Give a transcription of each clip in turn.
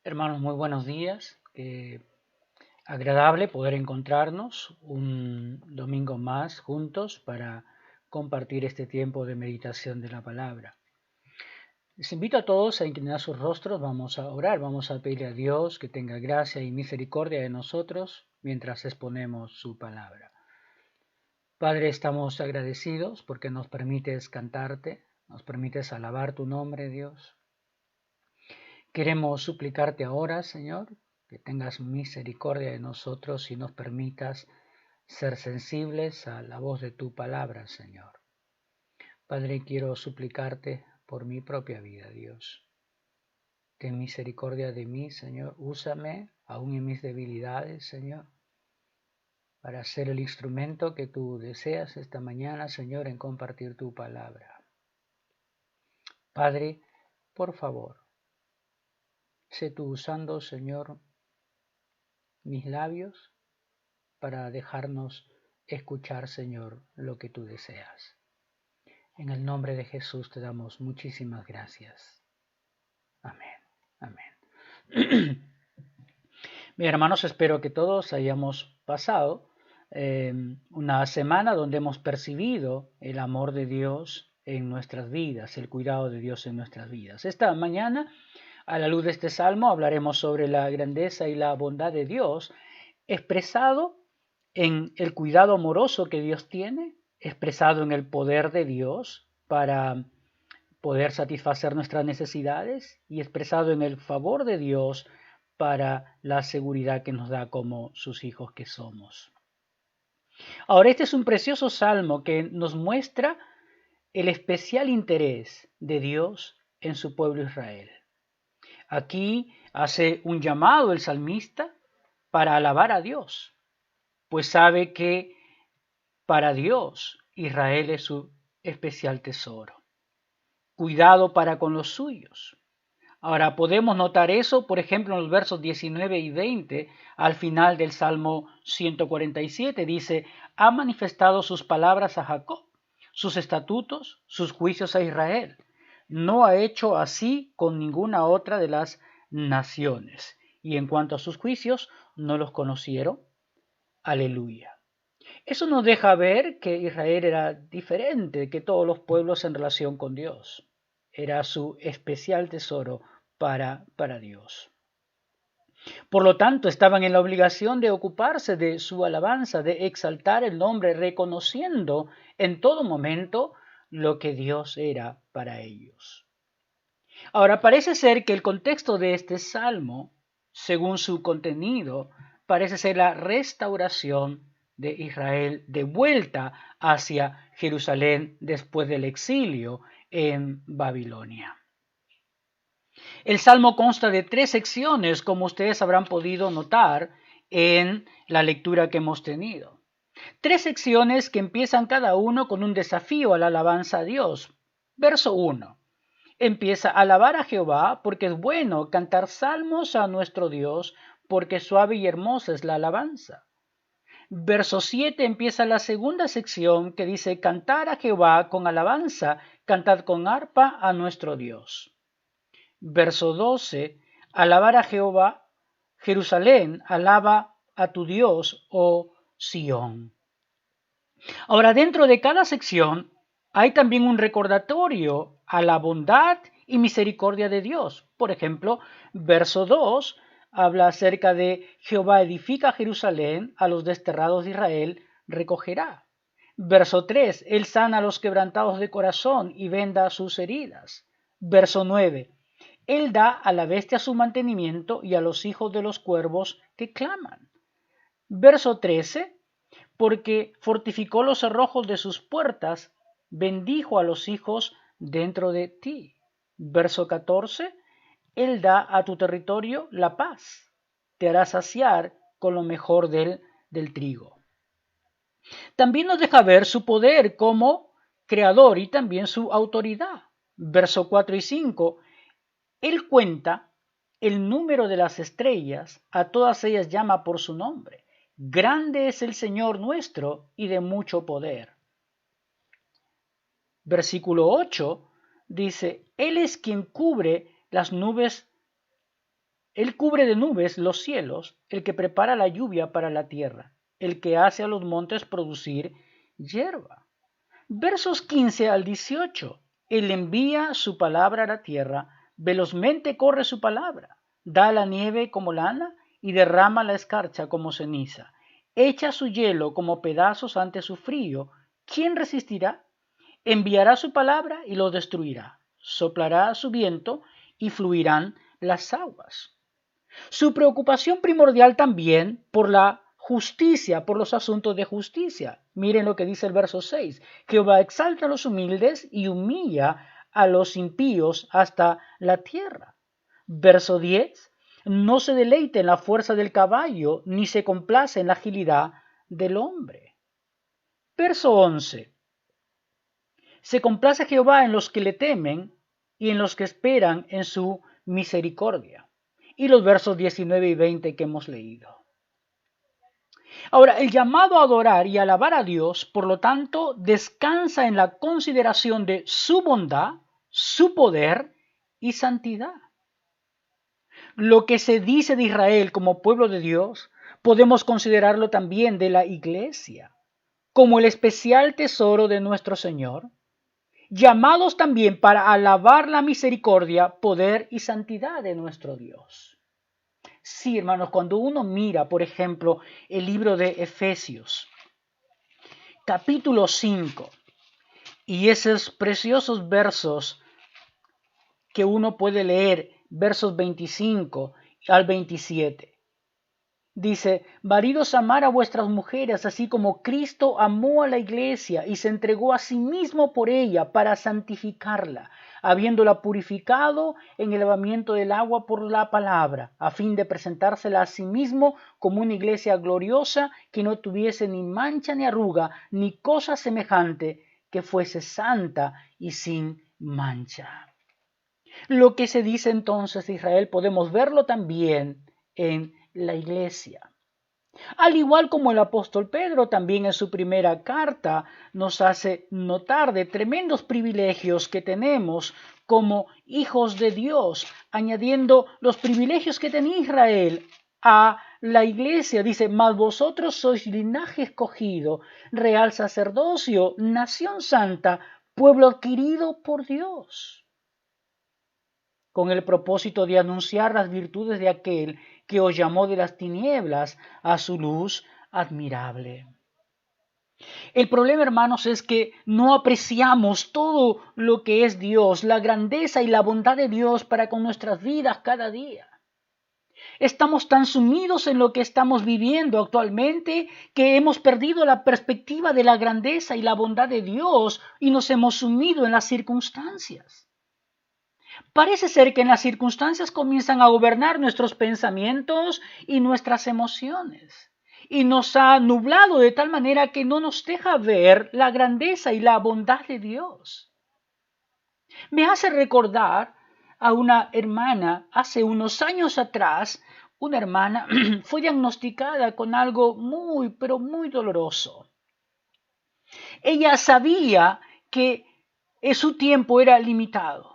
Hermanos, muy buenos días. Qué agradable poder encontrarnos un domingo más juntos para compartir este tiempo de meditación de la palabra. Les invito a todos a inclinar sus rostros, vamos a orar, vamos a pedirle a Dios que tenga gracia y misericordia de nosotros mientras exponemos su palabra. Padre, estamos agradecidos porque nos permites cantarte, nos permites alabar tu nombre, Dios. Queremos suplicarte ahora, Señor, que tengas misericordia de nosotros y nos permitas ser sensibles a la voz de tu palabra, Señor. Padre, quiero suplicarte por mi propia vida, Dios. Ten misericordia de mí, Señor. Úsame, aún en mis debilidades, Señor, para ser el instrumento que tú deseas esta mañana, Señor, en compartir tu palabra. Padre, por favor, sé tú usando, Señor, mis labios para dejarnos escuchar, Señor, lo que tú deseas. En el nombre de Jesús te damos muchísimas gracias. Amén. Amén. Bien, hermanos, espero que todos hayamos pasado una semana donde hemos percibido el amor de Dios en nuestras vidas, el cuidado de Dios en nuestras vidas. Esta mañana, a la luz de este salmo, hablaremos sobre la grandeza y la bondad de Dios expresado en el cuidado amoroso que Dios tiene, expresado en el poder de Dios para poder satisfacer nuestras necesidades y expresado en el favor de Dios para la seguridad que nos da como sus hijos que somos. Ahora, este es un precioso salmo que nos muestra el especial interés de Dios en su pueblo Israel. Aquí hace un llamado el salmista para alabar a Dios, pues sabe que para Dios Israel es su especial tesoro. Cuidado para con los suyos. Ahora podemos notar eso, por ejemplo, en los versos 19 y 20, al final del Salmo 147, dice, ha manifestado sus palabras a Jacob, sus estatutos, sus juicios a Israel. No ha hecho así con ninguna otra de las naciones. Y en cuanto a sus juicios, no los conocieron. Aleluya. Eso nos deja ver que Israel era diferente que todos los pueblos en relación con Dios. Era su especial tesoro para Dios. Por lo tanto, estaban en la obligación de ocuparse de su alabanza, de exaltar el nombre, reconociendo en todo momento lo que Dios era para ellos. Ahora, parece ser que el contexto de este salmo, según su contenido, parece ser la restauración de Israel de vuelta hacia Jerusalén después del exilio en Babilonia. El salmo consta de 3 secciones, como ustedes habrán podido notar en la lectura que hemos tenido. 3 secciones que empiezan cada uno con un desafío a la alabanza a Dios. Verso 1. Empieza a alabar a Jehová porque es bueno, cantar salmos a nuestro Dios porque suave y hermosa es la alabanza. Verso 7 empieza la segunda sección que dice cantar a Jehová con alabanza, cantad con arpa a nuestro Dios. Verso 12, alabar a Jehová, Jerusalén, alaba a tu Dios, oh Sión. Ahora, dentro de cada sección hay también un recordatorio a la bondad y misericordia de Dios. Por ejemplo, verso 2 habla acerca de Jehová edifica Jerusalén, a los desterrados de Israel recogerá. Verso 3, Él sana a los quebrantados de corazón y venda sus heridas. Verso 9, Él da a la bestia su mantenimiento y a los hijos de los cuervos que claman. Verso 13, porque fortificó los cerrojos de sus puertas, bendijo a los hijos dentro de ti. Verso 14, Él da a tu territorio la paz, te hará saciar con lo mejor del trigo. También nos deja ver su poder como creador y también su autoridad. Verso 4 y 5, Él cuenta el número de las estrellas, a todas ellas llama por su nombre. Grande es el Señor nuestro y de mucho poder. Versículo 8 dice, Él es quien cubre las nubes Él cubre de nubes los cielos, el que prepara la lluvia para la tierra, el que hace a los montes producir hierba. Versos 15 al 18. Él envía su palabra a la tierra, velozmente corre su palabra, da la nieve como lana y derrama la escarcha como ceniza. Echa su hielo como pedazos ante su frío. ¿Quién resistirá? Enviará su palabra y lo destruirá. Soplará su viento y fluirán las aguas. Su preocupación primordial también por la justicia, por los asuntos de justicia. Miren lo que dice el verso 6. Jehová exalta a los humildes y humilla a los impíos hasta la tierra. Verso 10. No se deleite en la fuerza del caballo, ni se complace en la agilidad del hombre. Verso 11. Se complace Jehová en los que le temen y en los que esperan en su misericordia. Y los versos 19 y 20 que hemos leído. Ahora, el llamado a adorar y alabar a Dios, por lo tanto, descansa en la consideración de su bondad, su poder y santidad. Lo que se dice de Israel como pueblo de Dios, podemos considerarlo también de la Iglesia, como el especial tesoro de nuestro Señor, llamados también para alabar la misericordia, poder y santidad de nuestro Dios. Sí, hermanos, cuando uno mira, por ejemplo, el libro de Efesios, capítulo 5, y esos preciosos versos que uno puede leer, versos 25 al 27. Dice, maridos, amar a vuestras mujeres, así como Cristo amó a la iglesia y se entregó a sí mismo por ella para santificarla, habiéndola purificado en el lavamiento del agua por la palabra, a fin de presentársela a sí mismo como una iglesia gloriosa que no tuviese ni mancha ni arruga, ni cosa semejante, que fuese santa y sin mancha. Lo que se dice entonces de Israel podemos verlo también en la iglesia. Al igual como el apóstol Pedro también en su primera carta nos hace notar de tremendos privilegios que tenemos como hijos de Dios, añadiendo los privilegios que tenía Israel a la iglesia. Dice, mas vosotros sois linaje escogido, real sacerdocio, nación santa, pueblo adquirido por Dios, con el propósito de anunciar las virtudes de aquel que os llamó de las tinieblas a su luz admirable. El problema, hermanos, es que no apreciamos todo lo que es Dios, la grandeza y la bondad de Dios para con nuestras vidas cada día. Estamos tan sumidos en lo que estamos viviendo actualmente que hemos perdido la perspectiva de la grandeza y la bondad de Dios y nos hemos sumido en las circunstancias. Parece ser que en las circunstancias comienzan a gobernar nuestros pensamientos y nuestras emociones, y nos ha nublado de tal manera que no nos deja ver la grandeza y la bondad de Dios. Me hace recordar a una hermana hace unos años atrás. Una hermana fue diagnosticada con algo muy, pero muy doloroso. Ella sabía que su tiempo era limitado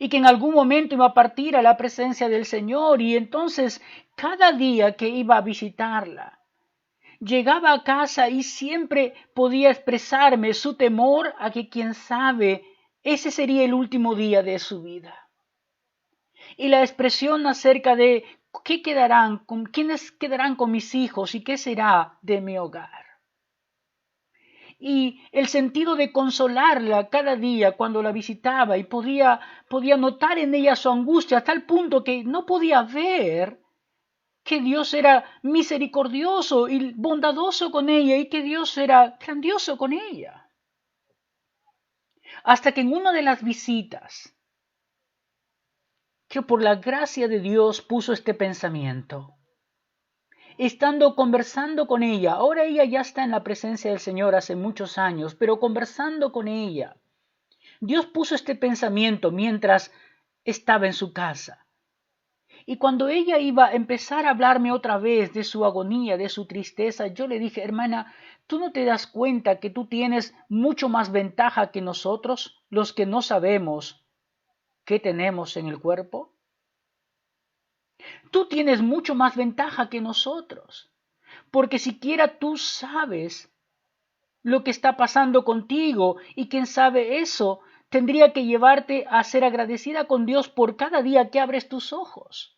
y que en algún momento iba a partir a la presencia del Señor, y entonces cada día que iba a visitarla, llegaba a casa y siempre podía expresarme su temor a que, quién sabe, ese sería el último día de su vida. Y la expresión acerca de quiénes quedarán con mis hijos y qué será de mi hogar. Y el sentido de consolarla cada día cuando la visitaba, y podía notar en ella su angustia a tal punto que no podía ver que Dios era misericordioso y bondadoso con ella y que Dios era grandioso con ella. Hasta que en una de las visitas, que por la gracia de Dios puso este pensamiento, estando conversando con ella, ahora ella ya está en la presencia del Señor hace muchos años, pero conversando con ella, Dios puso este pensamiento mientras estaba en su casa. Y cuando ella iba a empezar a hablarme otra vez de su agonía, de su tristeza, yo le dije, hermana, ¿tú no te das cuenta que tú tienes mucho más ventaja que nosotros, los que no sabemos qué tenemos en el cuerpo? Tú tienes mucho más ventaja que nosotros, porque siquiera tú sabes lo que está pasando contigo y quien sabe eso tendría que llevarte a ser agradecida con Dios por cada día que abres tus ojos.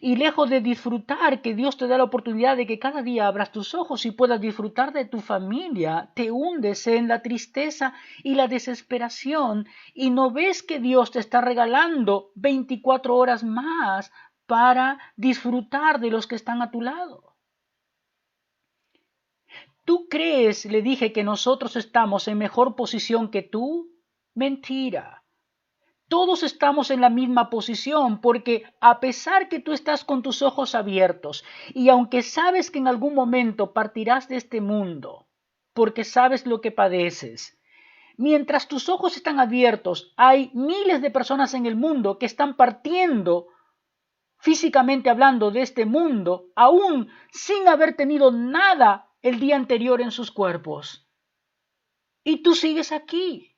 Y lejos de disfrutar que Dios te da la oportunidad de que cada día abras tus ojos y puedas disfrutar de tu familia, te hundes en la tristeza y la desesperación y no ves que Dios te está regalando 24 horas más para disfrutar de los que están a tu lado. ¿Tú crees, le dije, que nosotros estamos en mejor posición que tú? Mentira. Todos estamos en la misma posición porque a pesar que tú estás con tus ojos abiertos y aunque sabes que en algún momento partirás de este mundo, porque sabes lo que padeces, mientras tus ojos están abiertos, hay miles de personas en el mundo que están partiendo físicamente hablando de este mundo, aún sin haber tenido nada el día anterior en sus cuerpos. Y tú sigues aquí.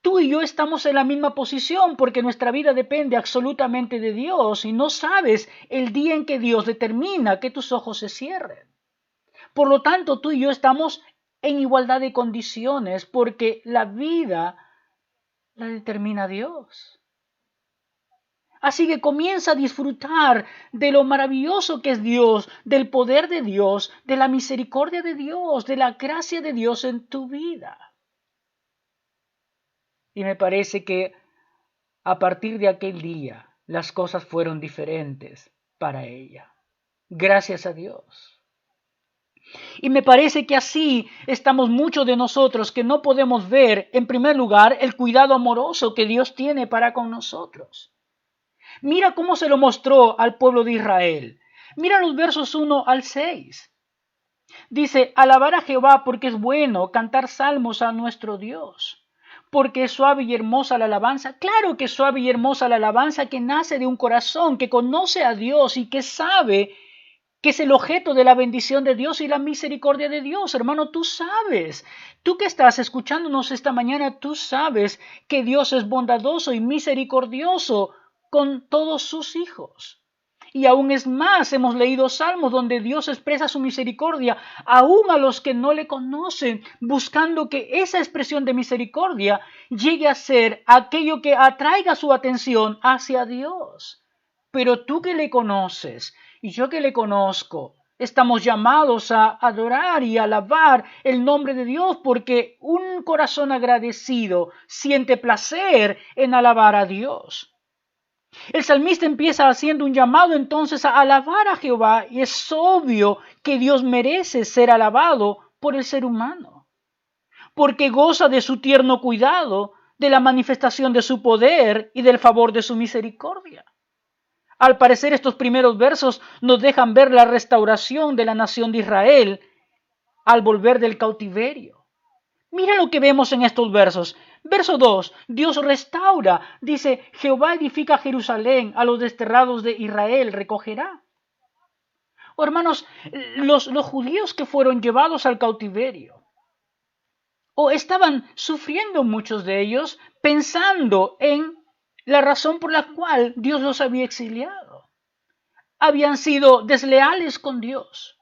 Tú y yo estamos en la misma posición porque nuestra vida depende absolutamente de Dios y no sabes el día en que Dios determina que tus ojos se cierren. Por lo tanto, tú y yo estamos en igualdad de condiciones porque la vida la determina Dios. Así que comienza a disfrutar de lo maravilloso que es Dios, del poder de Dios, de la misericordia de Dios, de la gracia de Dios en tu vida. Y me parece que a partir de aquel día las cosas fueron diferentes para ella. Gracias a Dios. Y me parece que así estamos muchos de nosotros que no podemos ver, en primer lugar, el cuidado amoroso que Dios tiene para con nosotros. Mira cómo se lo mostró al pueblo de Israel. Mira los versos 1 al 6. Dice, alabar a Jehová porque es bueno, cantar salmos a nuestro Dios. Porque es suave y hermosa la alabanza. Claro que es suave y hermosa la alabanza que nace de un corazón que conoce a Dios y que sabe que es el objeto de la bendición de Dios y la misericordia de Dios. Hermano, tú sabes, tú que estás escuchándonos esta mañana, tú sabes que Dios es bondadoso y misericordioso con todos sus hijos. Y aún es más, hemos leído salmos donde Dios expresa su misericordia aún a los que no le conocen, buscando que esa expresión de misericordia llegue a ser aquello que atraiga su atención hacia Dios. Pero tú que le conoces y yo que le conozco, estamos llamados a adorar y alabar el nombre de Dios porque un corazón agradecido siente placer en alabar a Dios. El salmista empieza haciendo un llamado entonces a alabar a Jehová y es obvio que Dios merece ser alabado por el ser humano, porque goza de su tierno cuidado, de la manifestación de su poder y del favor de su misericordia. Al parecer estos primeros versos nos dejan ver la restauración de la nación de Israel al volver del cautiverio. Mira lo que vemos en estos versos. Verso 2, Dios restaura, dice, Jehová edifica Jerusalén, a los desterrados de Israel recogerá. Oh, hermanos, los judíos que fueron llevados al cautiverio, o estaban sufriendo muchos de ellos pensando en la razón por la cual Dios los había exiliado. Habían sido desleales con Dios.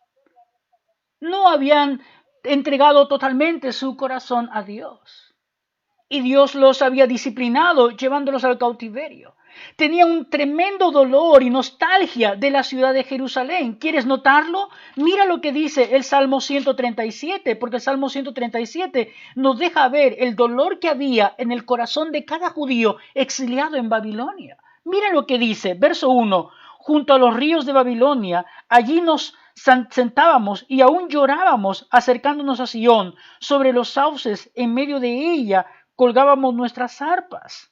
No habían entregado totalmente su corazón a Dios. Y Dios los había disciplinado llevándolos al cautiverio. Tenía un tremendo dolor y nostalgia de la ciudad de Jerusalén. ¿Quieres notarlo? Mira lo que dice el Salmo 137, porque el Salmo 137 nos deja ver el dolor que había en el corazón de cada judío exiliado en Babilonia. Mira lo que dice, verso 1, junto a los ríos de Babilonia, allí nos sentábamos y aún llorábamos acercándonos a Sión, sobre los sauces en medio de ella, colgábamos nuestras arpas.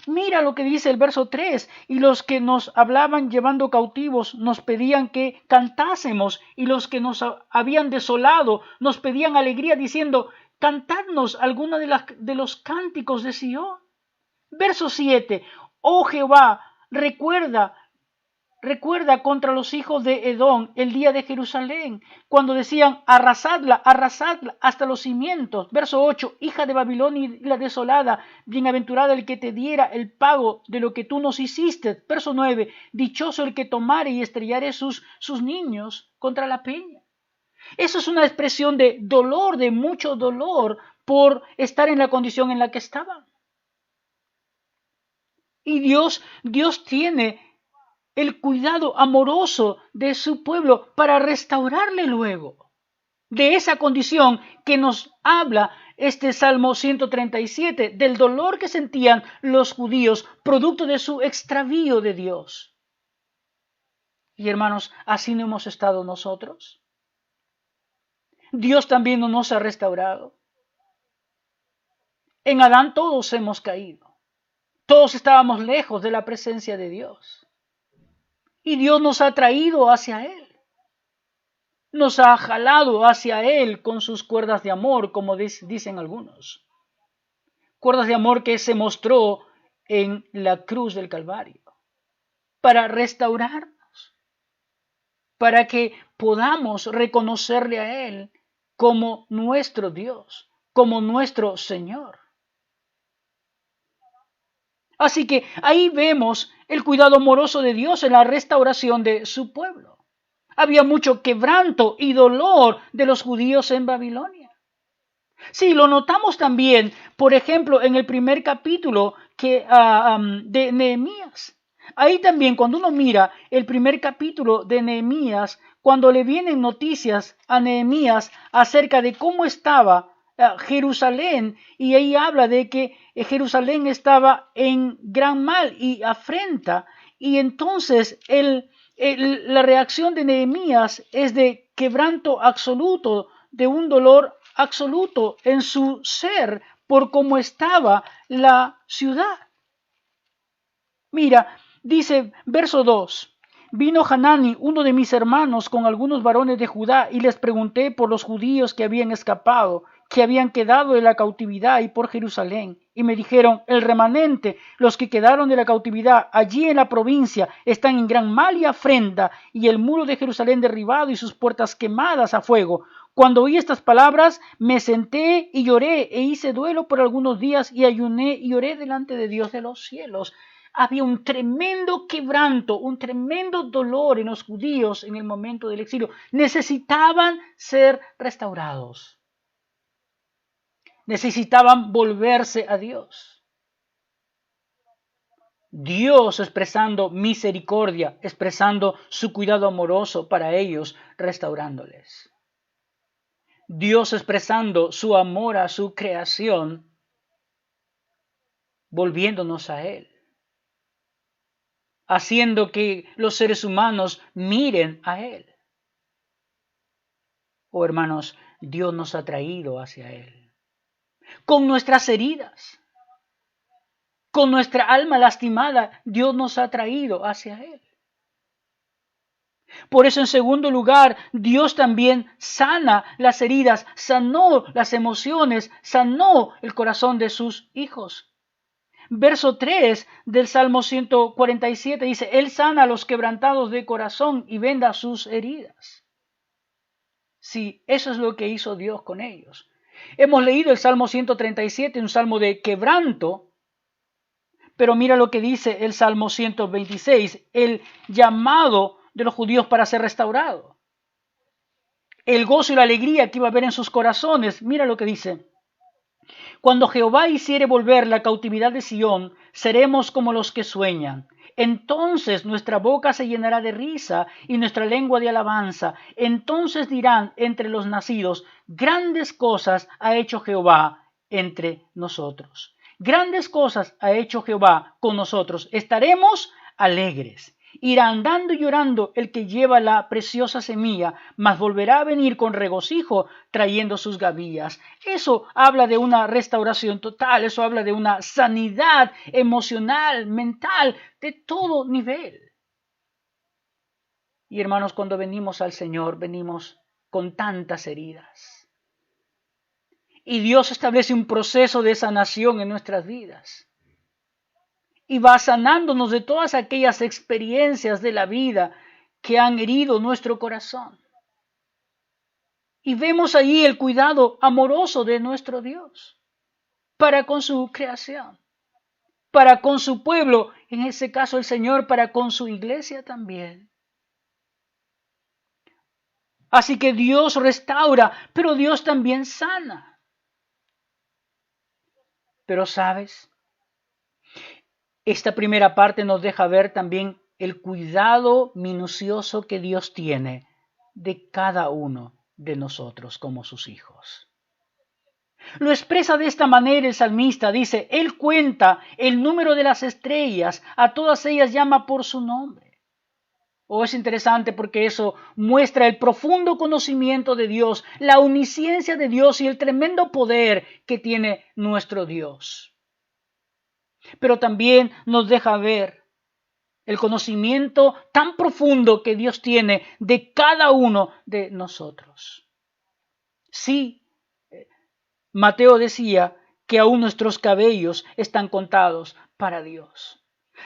Mira lo que dice el verso 3, y los que nos hablaban llevando cautivos nos pedían que cantásemos, y los que nos habían desolado nos pedían alegría diciendo, cantadnos alguna de los cánticos de Sion. Verso 7, oh Jehová, recuerda recuerda contra los hijos de Edom el día de Jerusalén, cuando decían, arrasadla, arrasadla hasta los cimientos. Verso 8, hija de Babilonia la desolada, bienaventurada el que te diera el pago de lo que tú nos hiciste. Verso 9, dichoso el que tomare y estrellare sus niños contra la peña. Eso es una expresión de dolor, de mucho dolor por estar en la condición en la que estaban. Y Dios tiene el cuidado amoroso de su pueblo para restaurarle luego de esa condición que nos habla este Salmo 137, del dolor que sentían los judíos producto de su extravío de Dios. Y hermanos, ¿así no hemos estado nosotros? Dios también no nos ha restaurado. En Adán todos hemos caído. Todos estábamos lejos de la presencia de Dios. Y Dios nos ha traído hacia Él. Nos ha jalado hacia Él con sus cuerdas de amor, como dicen algunos. Cuerdas de amor que se mostró en la cruz del Calvario. Para restaurarnos. Para que podamos reconocerle a Él como nuestro Dios, como nuestro Señor. Así que ahí vemos el cuidado amoroso de Dios en la restauración de su pueblo. Había mucho quebranto y dolor de los judíos en Babilonia. Sí, lo notamos también, por ejemplo, en el primer capítulo de Nehemías. Ahí también, cuando uno mira el primer capítulo de Nehemías, cuando le vienen noticias a Nehemías acerca de cómo estaba Jerusalén, y ahí habla de que Jerusalén estaba en gran mal y afrenta, y entonces la reacción de Nehemías es de quebranto absoluto, de un dolor absoluto en su ser por cómo estaba la ciudad. Mira, dice verso 2. Vino Hanani, uno de mis hermanos, con algunos varones de Judá, y les pregunté por los judíos que habían escapado, que habían quedado de la cautividad y por Jerusalén. Y me dijeron, el remanente, los que quedaron de la cautividad allí en la provincia, están en gran mal y afrenta, y el muro de Jerusalén derribado y sus puertas quemadas a fuego. Cuando oí estas palabras, me senté y lloré, e hice duelo por algunos días, y ayuné y oré delante de Dios de los cielos. Había un tremendo quebranto, un tremendo dolor en los judíos en el momento del exilio. Necesitaban ser restaurados. Necesitaban volverse a Dios. Dios expresando misericordia, expresando su cuidado amoroso para ellos, restaurándoles. Dios expresando su amor a su creación, volviéndonos a Él. Haciendo que los seres humanos miren a Él. Oh hermanos, Dios nos ha traído hacia Él. Con nuestras heridas, con nuestra alma lastimada, Dios nos ha traído hacia Él. Por eso, en segundo lugar, Dios también sana las heridas, sanó las emociones, sanó el corazón de sus hijos. Verso 3 del Salmo 147 dice, Él sana a los quebrantados de corazón y venda sus heridas. Sí, eso es lo que hizo Dios con ellos. Hemos leído el Salmo 137, un salmo de quebranto, pero mira lo que dice el Salmo 126, el llamado de los judíos para ser restaurados. El gozo y la alegría que iba a haber en sus corazones, mira lo que dice. Cuando Jehová hiciere volver la cautividad de Sión, seremos como los que sueñan. Entonces nuestra boca se llenará de risa y nuestra lengua de alabanza. Entonces dirán entre los nacidos, grandes cosas ha hecho Jehová entre nosotros. Grandes cosas ha hecho Jehová con nosotros. Estaremos alegres. Irá andando y llorando el que lleva la preciosa semilla, mas volverá a venir con regocijo trayendo sus gavillas. Eso habla de una restauración total, eso habla de una sanidad emocional, mental, de todo nivel. Y hermanos, cuando venimos al Señor, venimos con tantas heridas. Y Dios establece un proceso de sanación en nuestras vidas. y va sanándonos de todas aquellas experiencias de la vida que han herido nuestro corazón. Y vemos ahí el cuidado amoroso de nuestro Dios para con su creación, para con su pueblo, en ese caso el Señor, para con su iglesia también. Así que Dios restaura, pero Dios también sana. Pero ¿sabes? Esta primera parte nos deja ver también el cuidado minucioso que Dios tiene de cada uno de nosotros como sus hijos. Lo expresa de esta manera el salmista, dice, Él cuenta el número de las estrellas, a todas ellas llama por su nombre. Es interesante porque eso muestra el profundo conocimiento de Dios, la omnisciencia de Dios y el tremendo poder que tiene nuestro Dios. Pero también nos deja ver el conocimiento tan profundo que Dios tiene de cada uno de nosotros. Sí, Mateo decía que aún nuestros cabellos están contados para Dios.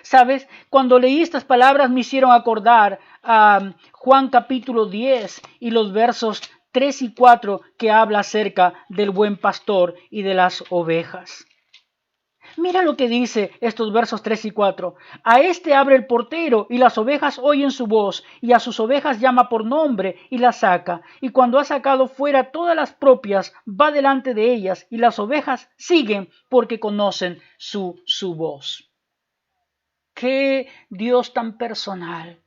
¿Sabes? Cuando leí estas palabras me hicieron acordar a Juan capítulo 10 y los versos 3 y 4 que habla acerca del buen pastor y de las ovejas. Mira lo que dice estos versos 3 y 4. A este abre el portero y las ovejas oyen su voz y a sus ovejas llama por nombre y las saca. Y cuando ha sacado fuera todas las propias, va delante de ellas y las ovejas siguen porque conocen su voz. ¡Qué Dios tan personal!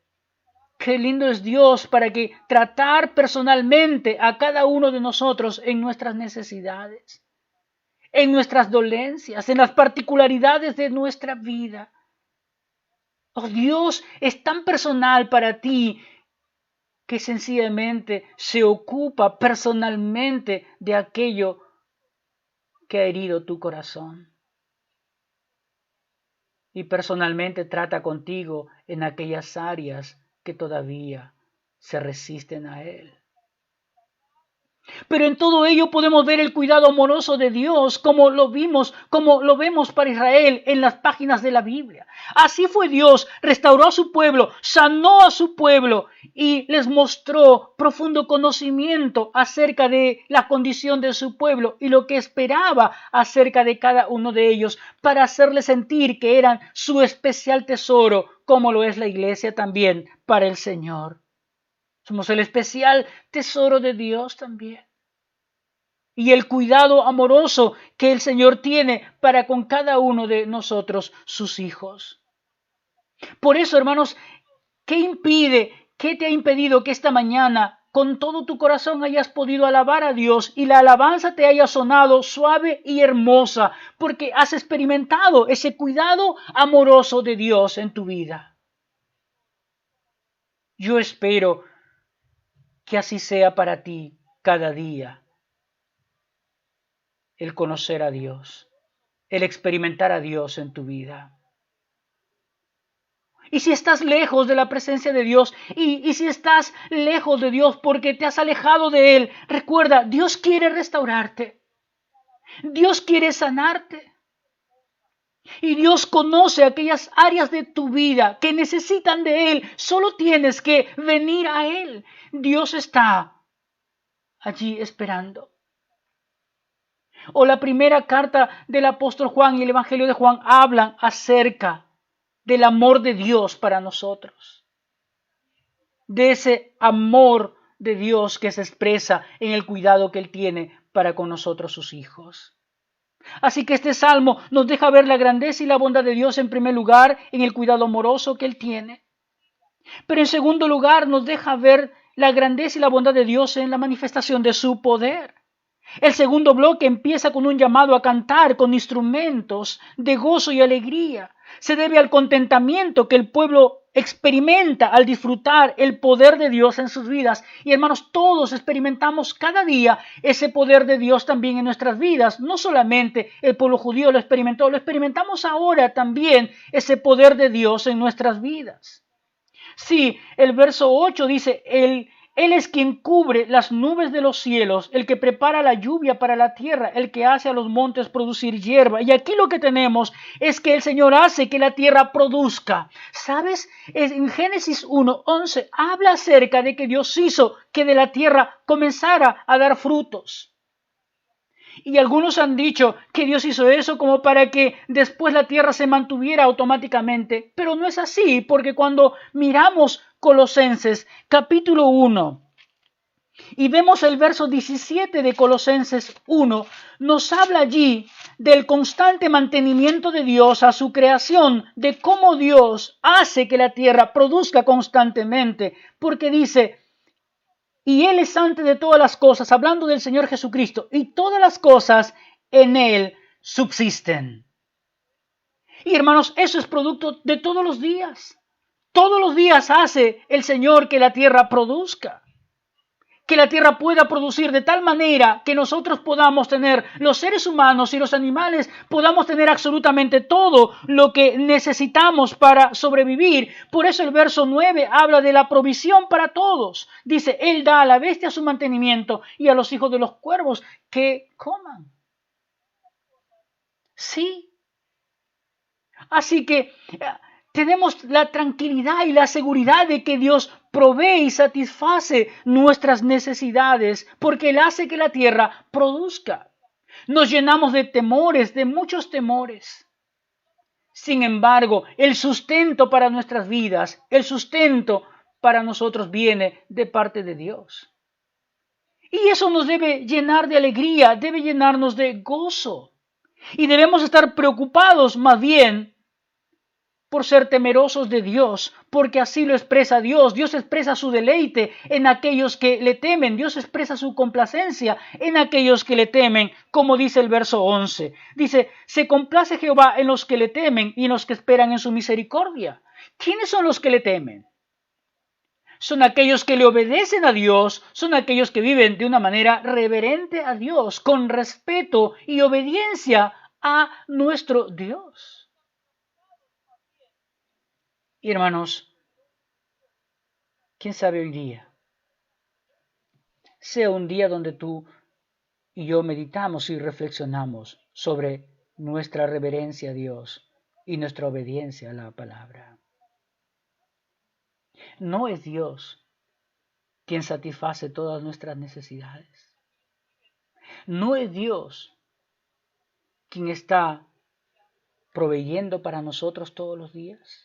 Qué lindo es Dios para que tratar personalmente a cada uno de nosotros en nuestras necesidades, en nuestras dolencias, en las particularidades de nuestra vida. Dios es tan personal para ti que sencillamente se ocupa personalmente de aquello que ha herido tu corazón. Y personalmente trata contigo en aquellas áreas que todavía se resisten a Él. Pero en todo ello podemos ver el cuidado amoroso de Dios, como lo vemos para Israel en las páginas de la Biblia. Así fue Dios, restauró a su pueblo, sanó a su pueblo y les mostró profundo conocimiento acerca de la condición de su pueblo y lo que esperaba acerca de cada uno de ellos para hacerles sentir que eran su especial tesoro, como lo es la iglesia también para el Señor. Somos el especial tesoro de Dios también. Y el cuidado amoroso que el Señor tiene para con cada uno de nosotros, sus hijos. Por eso, hermanos, ¿qué te ha impedido que esta mañana con todo tu corazón hayas podido alabar a Dios y la alabanza te haya sonado suave y hermosa? Porque has experimentado ese cuidado amoroso de Dios en tu vida. Yo espero que así sea para ti cada día. El conocer a Dios, el experimentar a Dios en tu vida. Y si estás lejos de la presencia de Dios, y si estás lejos de Dios porque te has alejado de Él, recuerda, Dios quiere restaurarte. Dios quiere sanarte. Y Dios conoce aquellas áreas de tu vida que necesitan de Él. Solo tienes que venir a Él. Dios está allí esperando. O la primera carta del apóstol Juan y el Evangelio de Juan hablan acerca del amor de Dios para nosotros. De ese amor de Dios que se expresa en el cuidado que Él tiene para con nosotros sus hijos. Así que este salmo nos deja ver la grandeza y la bondad de Dios en primer lugar en el cuidado amoroso que Él tiene. Pero en segundo lugar nos deja ver la grandeza y la bondad de Dios en la manifestación de su poder. El segundo bloque empieza con un llamado a cantar con instrumentos de gozo y alegría. Se debe al contentamiento que el pueblo experimenta al disfrutar el poder de Dios en sus vidas. Y hermanos, todos experimentamos cada día ese poder de Dios también en nuestras vidas. No solamente el pueblo judío lo experimentó, lo experimentamos ahora también ese poder de Dios en nuestras vidas. Sí, el verso 8 dice, Él es quien cubre las nubes de los cielos, el que prepara la lluvia para la tierra, el que hace a los montes producir hierba. Y aquí lo que tenemos es que el Señor hace que la tierra produzca. ¿Sabes? En Génesis 1:11 habla acerca de que Dios hizo que de la tierra comenzara a dar frutos. Y algunos han dicho que Dios hizo eso como para que después la tierra se mantuviera automáticamente. Pero no es así, porque cuando miramos Colosenses capítulo 1 y vemos el verso 17 de Colosenses 1, nos habla allí del constante mantenimiento de Dios a su creación, de cómo Dios hace que la tierra produzca constantemente, porque dice: y Él es antes de todas las cosas, hablando del Señor Jesucristo, y todas las cosas en Él subsisten. Y hermanos, eso es producto de todos los días. Todos los días hace el Señor que la tierra produzca, que la tierra pueda producir de tal manera que nosotros podamos tener, los seres humanos y los animales, podamos tener absolutamente todo lo que necesitamos para sobrevivir. Por eso el verso 9 habla de la provisión para todos. Dice: Él da a la bestia su mantenimiento y a los hijos de los cuervos que coman. Sí. Así que tenemos la tranquilidad y la seguridad de que Dios provee y satisface nuestras necesidades, porque Él hace que la tierra produzca. Nos llenamos de temores, de muchos temores. Sin embargo, el sustento para nuestras vidas, el sustento para nosotros viene de parte de Dios. Y eso nos debe llenar de alegría, debe llenarnos de gozo. Y debemos estar preocupados más bien por ser temerosos de Dios, porque así lo expresa Dios. Dios expresa su deleite en aquellos que le temen. Dios expresa su complacencia en aquellos que le temen, como dice el verso 11. Dice: se complace Jehová en los que le temen y en los que esperan en su misericordia. ¿Quiénes son los que le temen? Son aquellos que le obedecen a Dios, son aquellos que viven de una manera reverente a Dios, con respeto y obediencia a nuestro Dios. Y hermanos, quién sabe hoy día sea un día donde tú y yo meditamos y reflexionamos sobre nuestra reverencia a Dios y nuestra obediencia a la palabra. No es Dios quien satisface todas nuestras necesidades. No es Dios quien está proveyendo para nosotros todos los días.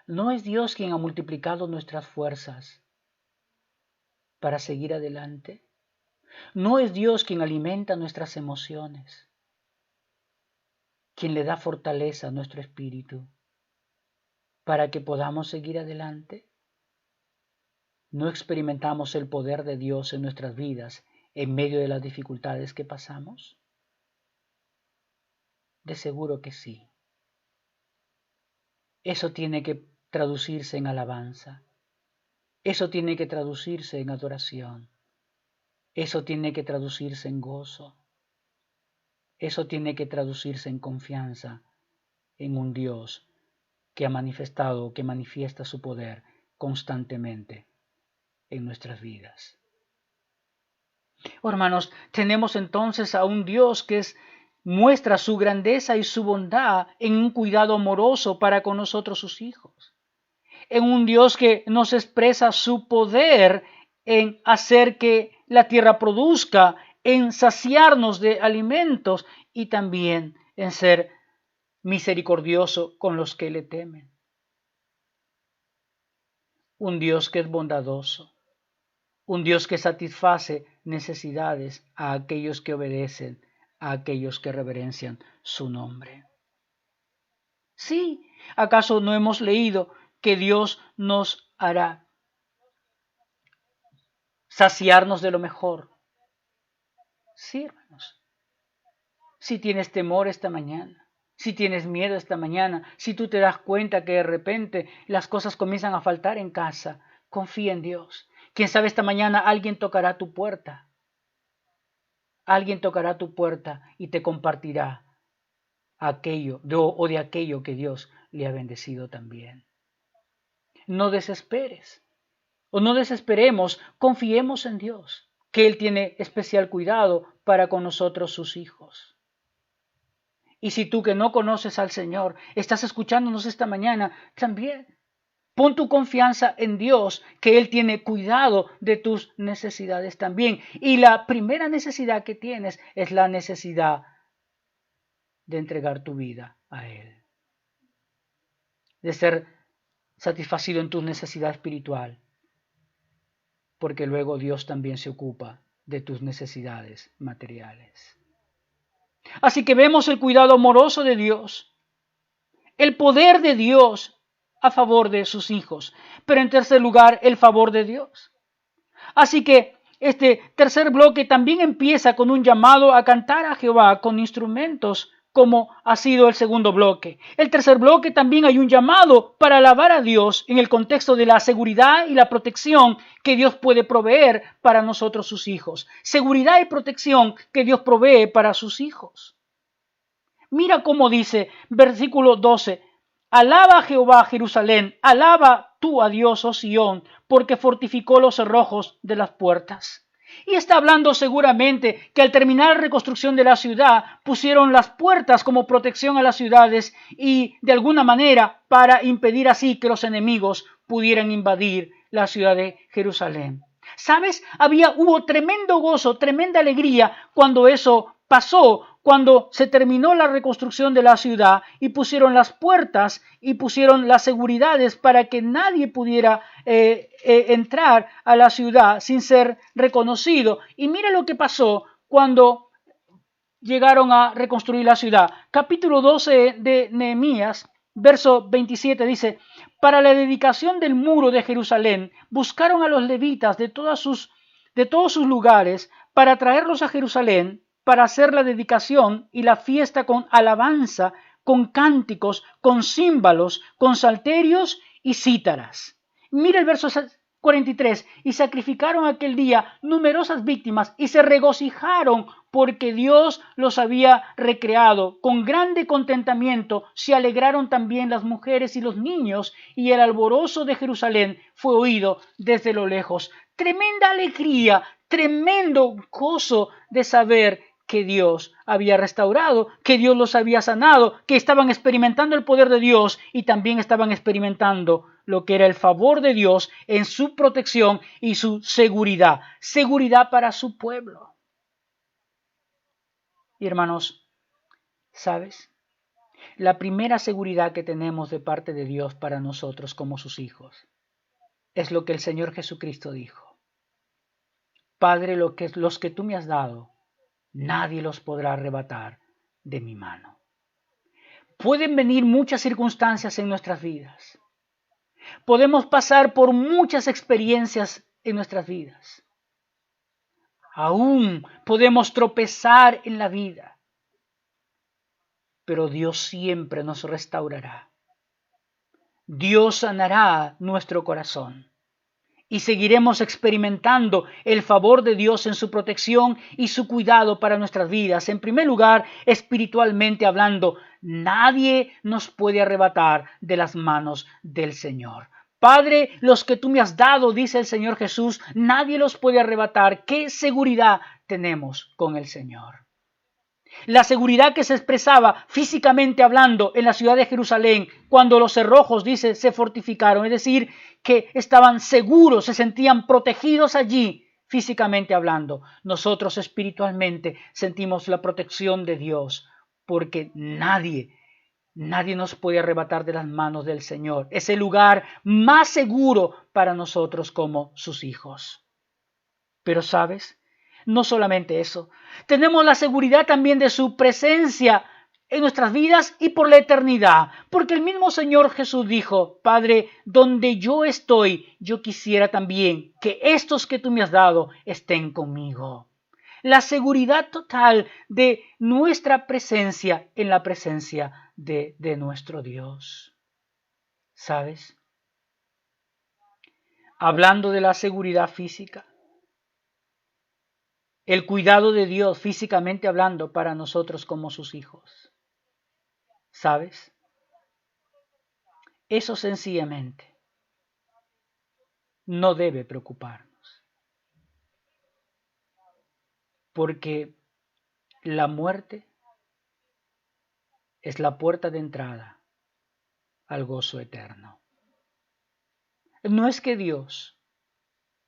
No es Dios quien ha multiplicado nuestras fuerzas para seguir adelante. No es Dios quien alimenta nuestras emociones, quien le da fortaleza a nuestro espíritu para que podamos seguir adelante. ¿No experimentamos el poder de Dios en nuestras vidas en medio de las dificultades que pasamos? De seguro que sí. Eso tiene que traducirse en alabanza. Eso tiene que traducirse en adoración. Eso tiene que traducirse en gozo. Eso tiene que traducirse en confianza en un Dios que ha manifestado, que manifiesta su poder constantemente en nuestras vidas. Oh, hermanos, tenemos entonces a un Dios que muestra su grandeza y su bondad en un cuidado amoroso para con nosotros sus hijos. En un Dios que nos expresa su poder en hacer que la tierra produzca, en saciarnos de alimentos y también en ser misericordioso con los que le temen. Un Dios que es bondadoso, un Dios que satisface necesidades a aquellos que obedecen, a aquellos que reverencian su nombre. Sí, ¿acaso no hemos leído que Dios nos hará saciarnos de lo mejor? Sí, hermanos. Si tienes temor esta mañana, si tienes miedo esta mañana, si tú te das cuenta que de repente las cosas comienzan a faltar en casa, confía en Dios. Quién sabe, esta mañana alguien tocará tu puerta. Alguien tocará tu puerta y te compartirá de aquello que Dios le ha bendecido también. No desesperes. o no desesperemos, confiemos en Dios, que Él tiene especial cuidado para con nosotros, sus hijos. Y si tú que no conoces al Señor, estás escuchándonos esta mañana, también pon tu confianza en Dios, que Él tiene cuidado de tus necesidades también. Y la primera necesidad que tienes es la necesidad de entregar tu vida a Él, de ser satisfacido en tu necesidad espiritual, porque luego Dios también se ocupa de tus necesidades materiales. Así que vemos el cuidado amoroso de Dios, el poder de Dios a favor de sus hijos, pero en tercer lugar, el favor de Dios. Así que este tercer bloque también empieza con un llamado a cantar a Jehová con instrumentos, como ha sido el segundo bloque. El tercer bloque también hay un llamado para alabar a Dios en el contexto de la seguridad y la protección que Dios puede proveer para nosotros, sus hijos. Seguridad y protección que Dios provee para sus hijos. Mira cómo dice, versículo 12, alaba a Jehová, Jerusalén, alaba tú a Dios, oh Sión, porque fortificó los cerrojos de las puertas. Y está hablando seguramente que al terminar la reconstrucción de la ciudad, pusieron las puertas como protección a las ciudades y de alguna manera para impedir así que los enemigos pudieran invadir la ciudad de Jerusalén. ¿Sabes? Hubo tremendo gozo, tremenda alegría cuando eso pasó, cuando se terminó la reconstrucción de la ciudad y pusieron las puertas y pusieron las seguridades para que nadie pudiera entrar a la ciudad sin ser reconocido. Y mira lo que pasó cuando llegaron a reconstruir la ciudad. Capítulo 12 de Nehemías, verso 27 dice, para la dedicación del muro de Jerusalén, buscaron a los levitas de todos sus lugares para traerlos a Jerusalén, para hacer la dedicación y la fiesta con alabanza, con cánticos, con címbalos, con salterios y cítaras. Mira el verso 43, y sacrificaron aquel día numerosas víctimas y se regocijaron porque Dios los había recreado. Con grande contentamiento se alegraron también las mujeres y los niños, y el alborozo de Jerusalén fue oído desde lo lejos. Tremenda alegría, tremendo gozo de saber que Dios había restaurado, que Dios los había sanado, que estaban experimentando el poder de Dios y también estaban experimentando lo que era el favor de Dios en su protección y su seguridad, seguridad para su pueblo. Y hermanos, ¿sabes? La primera seguridad que tenemos de parte de Dios para nosotros como sus hijos es lo que el Señor Jesucristo dijo. Padre, los que tú me has dado, nadie los podrá arrebatar de mi mano. Pueden venir muchas circunstancias en nuestras vidas. Podemos pasar por muchas experiencias en nuestras vidas. Aún podemos tropezar en la vida. Pero Dios siempre nos restaurará. Dios sanará nuestro corazón. Y seguiremos experimentando el favor de Dios en su protección y su cuidado para nuestras vidas. En primer lugar, espiritualmente hablando, nadie nos puede arrebatar de las manos del Señor. Padre, los que tú me has dado, dice el Señor Jesús, nadie los puede arrebatar. ¿Qué seguridad tenemos con el Señor? La seguridad que se expresaba físicamente hablando en la ciudad de Jerusalén cuando los cerrojos, dice, se fortificaron, es decir, que estaban seguros, se sentían protegidos allí físicamente hablando. Nosotros espiritualmente sentimos la protección de Dios porque nadie nos puede arrebatar de las manos del Señor. Es el lugar más seguro para nosotros como sus hijos. Pero ¿sabes? No solamente eso, tenemos la seguridad también de su presencia en nuestras vidas y por la eternidad, porque el mismo Señor Jesús dijo, Padre, donde yo estoy, yo quisiera también que estos que tú me has dado estén conmigo. La seguridad total de nuestra presencia en la presencia de nuestro Dios. ¿Sabes? Hablando de la seguridad física, el cuidado de Dios físicamente hablando para nosotros como sus hijos. ¿Sabes? Eso sencillamente no debe preocuparnos, porque la muerte es la puerta de entrada al gozo eterno. No es que Dios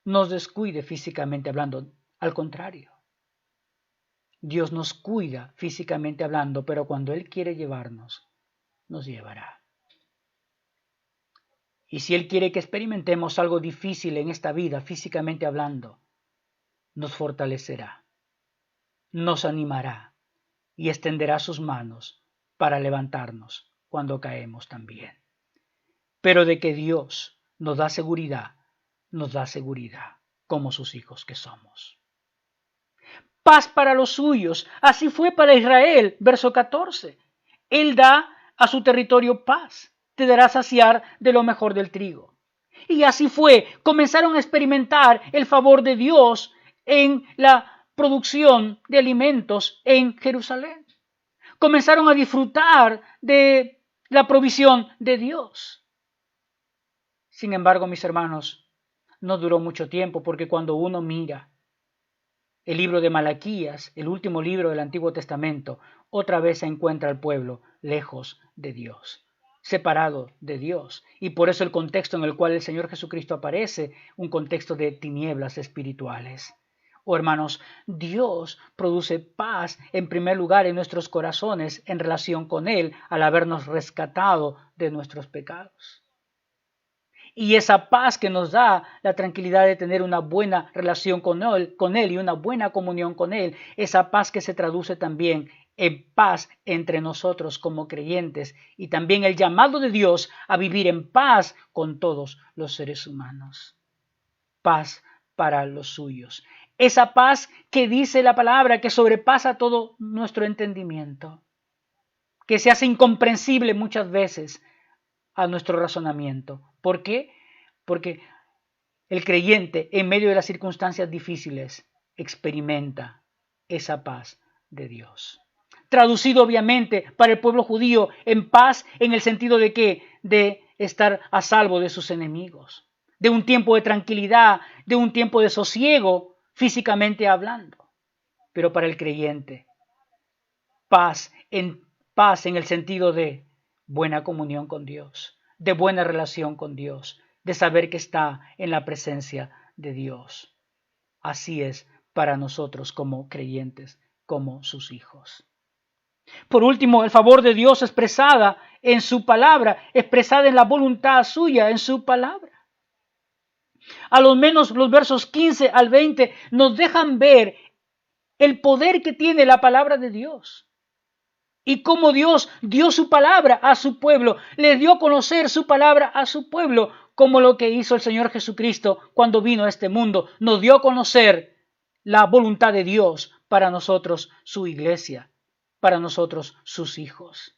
nos descuide físicamente hablando, al contrario. Dios nos cuida físicamente hablando, pero cuando Él quiere llevarnos, nos llevará. Y si Él quiere que experimentemos algo difícil en esta vida, físicamente hablando, nos fortalecerá, nos animará y extenderá sus manos para levantarnos cuando caemos también. Pero de que Dios nos da seguridad como sus hijos que somos. Paz para los suyos, así fue para Israel, verso 14. Él da a su territorio paz, te dará saciar de lo mejor del trigo. Y así fue, comenzaron a experimentar el favor de Dios en la producción de alimentos en Jerusalén. Comenzaron a disfrutar de la provisión de Dios. Sin embargo, mis hermanos, no duró mucho tiempo, porque cuando uno mira el libro de Malaquías, el último libro del Antiguo Testamento, otra vez se encuentra al pueblo lejos de Dios, separado de Dios. Y por eso el contexto en el cual el Señor Jesucristo aparece, un contexto de tinieblas espirituales. Oh hermanos, Dios produce paz en primer lugar en nuestros corazones en relación con Él, al habernos rescatado de nuestros pecados. Y esa paz que nos da la tranquilidad de tener una buena relación con él y una buena comunión con Él, esa paz que se traduce también en paz entre nosotros como creyentes y también el llamado de Dios a vivir en paz con todos los seres humanos. Paz para los suyos. Esa paz que dice la palabra que sobrepasa todo nuestro entendimiento, que se hace incomprensible muchas veces a nuestro razonamiento. ¿Por qué? Porque el creyente en medio de las circunstancias difíciles experimenta esa paz de Dios. Traducido obviamente para el pueblo judío en paz en el sentido de que de estar a salvo de sus enemigos, de un tiempo de tranquilidad, de un tiempo de sosiego físicamente hablando. Pero para el creyente, paz en el sentido de buena comunión con Dios, de buena relación con Dios, de saber que está en la presencia de Dios. Así es para nosotros como creyentes, como sus hijos. Por último, el favor de Dios expresada en su palabra, expresada en la voluntad suya, en su palabra. A lo menos los versos 15 al 20 nos dejan ver el poder que tiene la palabra de Dios. Y cómo Dios dio su palabra a su pueblo, le dio a conocer su palabra a su pueblo, como lo que hizo el Señor Jesucristo cuando vino a este mundo. Nos dio a conocer la voluntad de Dios para nosotros, su iglesia, para nosotros, sus hijos.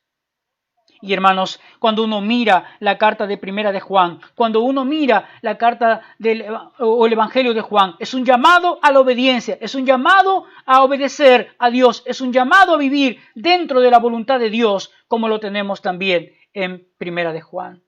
Y hermanos, cuando uno mira la carta de Primera de Juan, cuando uno mira la carta o el Evangelio de Juan, es un llamado a la obediencia, es un llamado a obedecer a Dios, es un llamado a vivir dentro de la voluntad de Dios, como lo tenemos también en Primera de Juan.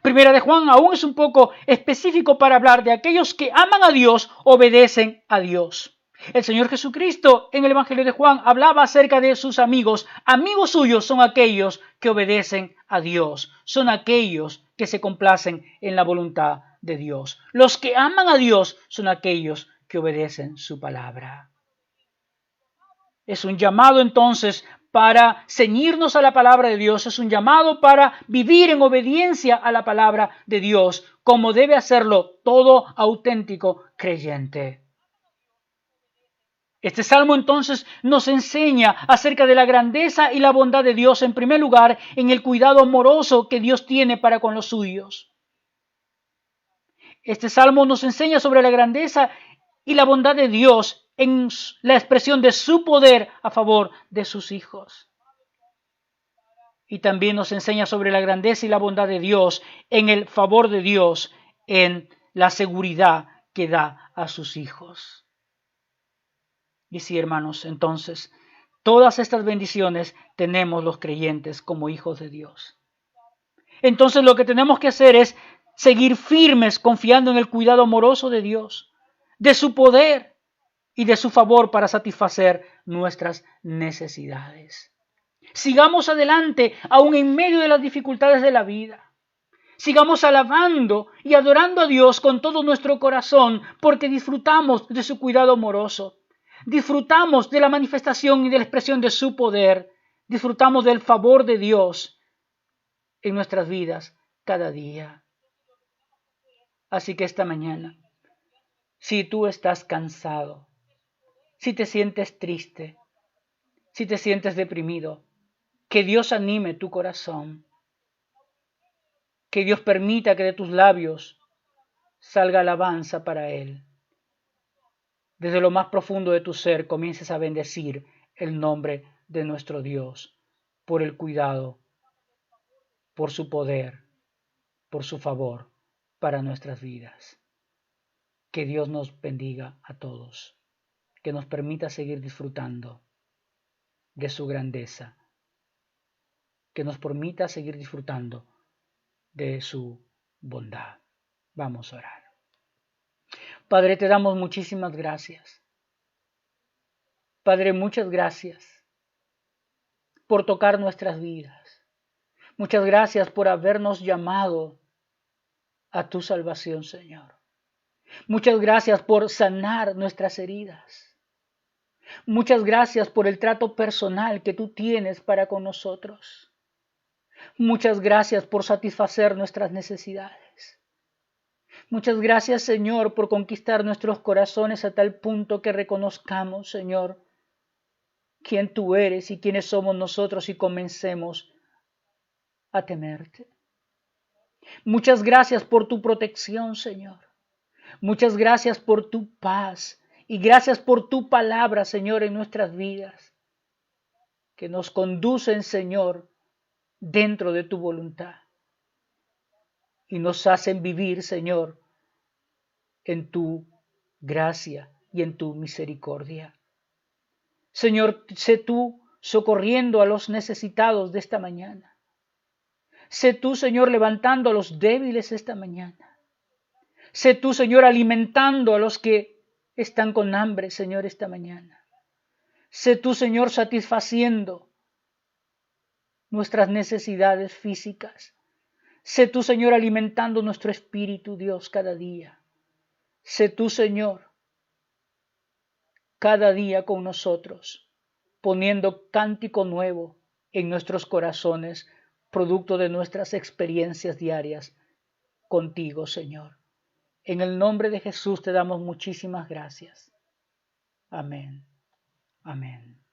Primera de Juan aún es un poco específico para hablar de aquellos que aman a Dios, obedecen a Dios. El Señor Jesucristo en el Evangelio de Juan hablaba acerca de sus amigos. Amigos suyos son aquellos que obedecen a Dios, son aquellos que se complacen en la voluntad de Dios. Los que aman a Dios son aquellos que obedecen su palabra. Es un llamado entonces para ceñirnos a la palabra de Dios, es un llamado para vivir en obediencia a la palabra de Dios, como debe hacerlo todo auténtico creyente. Este salmo entonces nos enseña acerca de la grandeza y la bondad de Dios, en primer lugar, en el cuidado amoroso que Dios tiene para con los suyos. Este salmo nos enseña sobre la grandeza y la bondad de Dios en la expresión de su poder a favor de sus hijos. Y también nos enseña sobre la grandeza y la bondad de Dios en el favor de Dios, en la seguridad que da a sus hijos. Y sí, hermanos, entonces, todas estas bendiciones tenemos los creyentes como hijos de Dios. Entonces lo que tenemos que hacer es seguir firmes confiando en el cuidado amoroso de Dios, de su poder y de su favor para satisfacer nuestras necesidades. Sigamos adelante aún en medio de las dificultades de la vida. Sigamos alabando y adorando a Dios con todo nuestro corazón porque disfrutamos de su cuidado amoroso. Disfrutamos de la manifestación y de la expresión de su poder. Disfrutamos del favor de Dios en nuestras vidas cada día. Así que esta mañana, si tú estás cansado, si te sientes triste, si te sientes deprimido, que Dios anime tu corazón. Que Dios permita que de tus labios salga alabanza para Él. Desde lo más profundo de tu ser comiences a bendecir el nombre de nuestro Dios por el cuidado, por su poder, por su favor para nuestras vidas. Que Dios nos bendiga a todos, que nos permita seguir disfrutando de su grandeza, que nos permita seguir disfrutando de su bondad. Vamos a orar. Padre, te damos muchísimas gracias. Padre, muchas gracias por tocar nuestras vidas. Muchas gracias por habernos llamado a tu salvación, Señor. Muchas gracias por sanar nuestras heridas. Muchas gracias por el trato personal que tú tienes para con nosotros. Muchas gracias por satisfacer nuestras necesidades. Muchas gracias, Señor, por conquistar nuestros corazones a tal punto que reconozcamos, Señor, quién tú eres y quiénes somos nosotros y comencemos a temerte. Muchas gracias por tu protección, Señor. Muchas gracias por tu paz y gracias por tu palabra, Señor, en nuestras vidas, que nos conducen, Señor, dentro de tu voluntad y nos hacen vivir, Señor, en tu gracia y en tu misericordia. Señor, sé tú socorriendo a los necesitados de esta mañana. Sé tú, Señor, levantando a los débiles esta mañana. Sé tú, Señor, alimentando a los que están con hambre, Señor, esta mañana. Sé tú, Señor, satisfaciendo nuestras necesidades físicas. Sé tú, Señor, alimentando nuestro espíritu, Dios, cada día. Sé tú, Señor, cada día con nosotros, poniendo cántico nuevo en nuestros corazones, producto de nuestras experiencias diarias contigo, Señor. En el nombre de Jesús te damos muchísimas gracias. Amén. Amén.